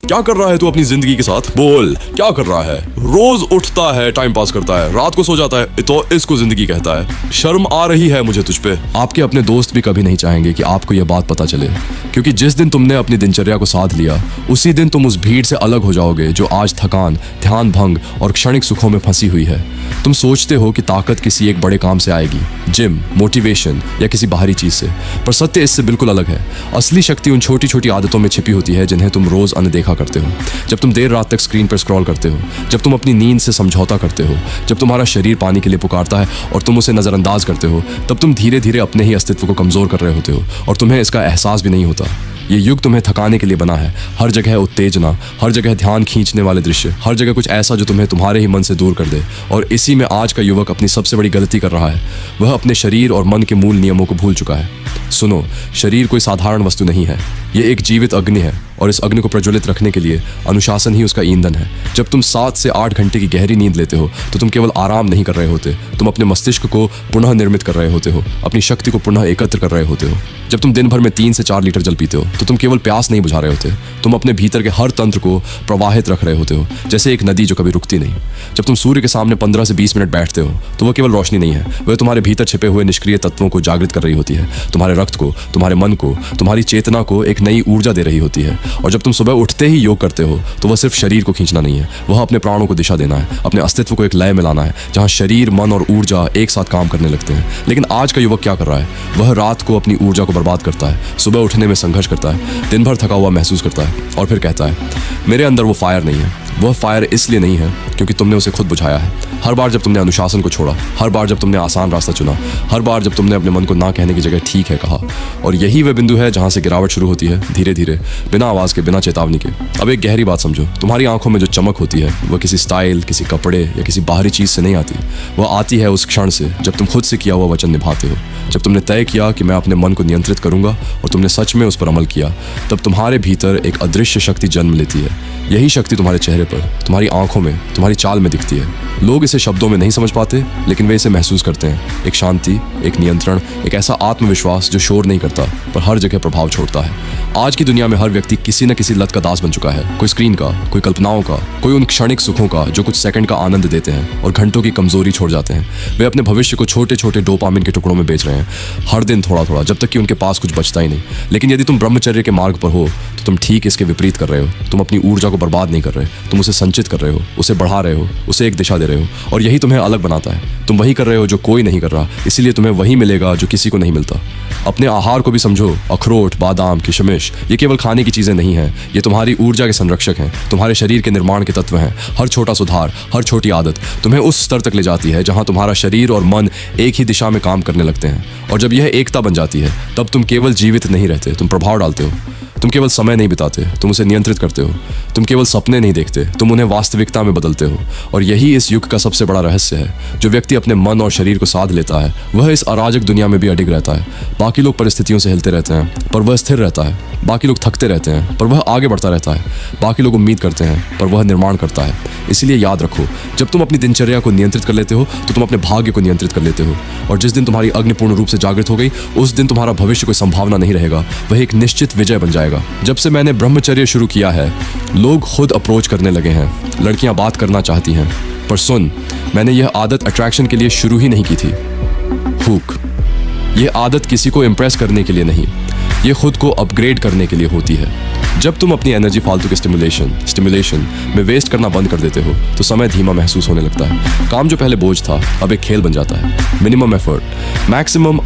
क्या कर रहा है तू अपनी जिंदगी के साथ? बोल, क्या कर रहा है? रोज उठता है, टाइम पास करता है, रात को सो जाता है, तो इसको जिंदगी कहता है? शर्म आ रही है मुझे तुझ पे। आपके अपने दोस्त भी कभी नहीं चाहेंगे कि आपको यह बात पता चले, क्योंकि जिस दिन तुमने अपनी दिनचर्या को साध लिया, उसी दिन तुम उस भीड़ से अलग हो जाओगे जो आज थकान, ध्यान भंग और क्षणिक सुखों में फंसी हुई है। तुम सोचते हो कि ताकत किसी एक बड़े काम से आएगी, जिम, मोटिवेशन या किसी बाहरी चीज से, पर सत्य इससे बिल्कुल अलग है। असली शक्ति उन छोटी छोटी आदतों में छिपी होती है जिन्हें तुम रोज अनदेखा करते हो। जब तुम देर रात तक स्क्रीन पर स्क्रॉल करते हो, जब तुम अपनी नींद से समझौता करते हो, जब तुम्हारा शरीर पानी के लिए पुकारता है और तुम उसे नजरअंदाज करते हो, तब तुम धीरे धीरे अपने ही अस्तित्व को कमजोर कर रहे होते हो और तुम्हें इसका एहसास भी नहीं होता। ये युग तुम्हें थकाने के लिए बना है। हर जगह उत्तेजना, हर जगह ध्यान खींचने वाले दृश्य, हर जगह कुछ ऐसा जो तुम्हें तुम्हारे ही मन से दूर कर दे। और इसी में आज का युवक अपनी सबसे बड़ी गलती कर रहा है। वह अपने शरीर और मन के मूल नियमों को भूल चुका है। सुनो, शरीर कोई साधारण वस्तु नहीं है। ये एक जीवित अग्नि है और इस अग्नि को प्रज्वलित रखने के लिए अनुशासन ही उसका ईंधन है। जब तुम 7 से 8 घंटे की गहरी नींद लेते हो तो तुम केवल आराम नहीं कर रहे होते, तुम अपने मस्तिष्क को पुनः निर्मित कर रहे होते हो, अपनी शक्ति को पुनः एकत्र कर रहे होते हो। जब तुम दिन भर में 3 से 4 लीटर जल पीते हो तो तुम केवल प्यास नहीं बुझा रहे होते, तुम अपने भीतर के हर तंत्र को प्रवाहित रख रहे होते हो, जैसे एक नदी जो कभी रुकती नहीं। जब तुम सूर्य के सामने 15 से 20 मिनट बैठते हो तो वह केवल रोशनी नहीं है, वह तुम्हारे भीतर छिपे हुए निष्क्रिय तत्वों को जागृत कर रही होती है, तुम्हारे रक्त को, तुम्हारे मन को, तुम्हारी चेतना को एक नई ऊर्जा दे रही होती है। और जब तुम सुबह उठते ही योग करते हो तो वह सिर्फ शरीर को खींचना नहीं है, वह अपने प्राणों को दिशा देना है, अपने अस्तित्व को एक लय में लाना है जहां शरीर, मन और ऊर्जा एक साथ काम करने लगते हैं। लेकिन आज का युवक क्या कर रहा है? वह रात को अपनी ऊर्जा को बर्बाद करता है, सुबह उठने में संघर्ष करता है, दिन भर थका हुआ महसूस करता है और फिर कहता है मेरे अंदर वो फायर नहीं है। वह फायर इसलिए नहीं है क्योंकि तुमने उसे खुद बुझाया है। हर बार जब तुमने अनुशासन को छोड़ा, हर बार जब तुमने आसान रास्ता चुना, हर बार जब तुमने अपने मन को ना कहने की जगह ठीक है कहा, और यही वह बिंदु है जहां से गिरावट शुरू होती है, धीरे धीरे, बिना आवाज के, बिना चेतावनी के। अब एक गहरी बात समझो, तुम्हारी आंखों में जो चमक होती है वह किसी स्टाइल, किसी कपड़े या किसी बाहरी चीज से नहीं आती। वह आती है उस क्षण से जब तुम खुद से किया हुआ वचन निभाते हो, जब तुमने तय किया कि मैं अपने मन को नियंत्रित करूंगा और तुमने सच में उस पर अमल किया। तब तुम्हारे भीतर एक अदृश्य शक्ति जन्म लेती है। यही शक्ति तुम्हारे चेहरे पर, तुम्हारी आंखों में, तुम्हारी चाल में दिखती है। लोग इसे शब्दों में नहीं समझ पाते, लेकिन वे इसे महसूस करते हैं। एक शांति, एक नियंत्रण, एक ऐसा आत्मविश्वास जो शोर नहीं करता पर हर जगह प्रभाव छोड़ता है। आज की दुनिया में हर व्यक्ति किसी न किसी लत का दास बन चुका है। कोई स्क्रीन का, कोई कल्पनाओं का, कोई उन क्षणिक सुखों का जो कुछ सेकंड का आनंद देते हैं और घंटों की कमजोरी छोड़ जाते हैं। वे अपने भविष्य को छोटे छोटे डोपामिन के टुकड़ों में बेच रहे हैं, हर दिन थोड़ा थोड़ा, जब तक कि उनके पास कुछ बचता ही नहीं। लेकिन यदि तुम ब्रह्मचर्य के मार्ग पर हो तो तुम ठीक इसके विपरीत कर रहे हो। तुम अपनी ऊर्जा को बर्बाद नहीं कर रहे, तुम उसे संचित कर रहे हो, उसे बढ़ा रहे हो, उसे एक दिशा दे रहे हो, और यही तुम्हें अलग बनाता है। तुम वही कर रहे हो जो कोई नहीं कर रहा, इसीलिए तुम्हें वही मिलेगा जो किसी को नहीं मिलता। अपने आहार को भी समझो। अखरोट, बादाम, किशमिश, ये केवल खाने की चीजें नहीं हैं, ये तुम्हारी ऊर्जा के संरक्षक हैं, तुम्हारे शरीर के निर्माण के तत्व हैं। हर छोटा सुधार, हर छोटी आदत तुम्हें उस स्तर तक ले जाती है जहां तुम्हारा शरीर और मन एक ही दिशा में काम करने लगते हैं। और जब यह एकता बन जाती है तब तुम केवल जीवित नहीं रहते, तुम प्रभाव डालते हो। तुम केवल समय नहीं बिताते, तुम उसे नियंत्रित करते हो। तुम केवल सपने नहीं देखते, तुम उन्हें वास्तविकता में बदलते हो। और यही इस युग का सबसे बड़ा रहस्य है। जो व्यक्ति अपने मन और शरीर को साध लेता है वह इस अराजक दुनिया में भी अडिग रहता है। बाकी लोग परिस्थितियों से हिलते रहते हैं पर वह स्थिर रहता है। बाकी लोग थकते रहते हैं पर वह आगे बढ़ता रहता है। बाकी लोग उम्मीद करते हैं पर वह निर्माण करता है। इसलिए याद रखो, जब तुम अपनी दिनचर्या को नियंत्रित कर लेते हो तो तुम अपने भाग्य को नियंत्रित कर लेते हो। और जिस दिन तुम्हारी अग्नि पूर्ण रूप से जागृत हो गई, उस दिन तुम्हारा भविष्य कोई संभावना नहीं रहेगा, वह एक निश्चित विजय बन जाएगा। जब से मैंने ब्रह्मचर्य शुरू किया है, लोग खुद अप्रोच करने लगे हैं, लड़कियां बात करना चाहती हैं। पर सुन, मैंने यह आदत अट्रैक्शन के लिए शुरू ही नहीं की थी। हुक, यह आदत किसी को इम्प्रेस करने के लिए नहीं, ये खुद को अपग्रेड करने के लिए होती है। जब तुम अपनी एनर्जी फालतू के स्टिमुलेशन में वेस्ट करना बंद कर देते हो तो समय धीमा महसूस होने लगता है। काम जो पहले बोझ था अब एक खेल बन जाता है। Minimum effort, maximum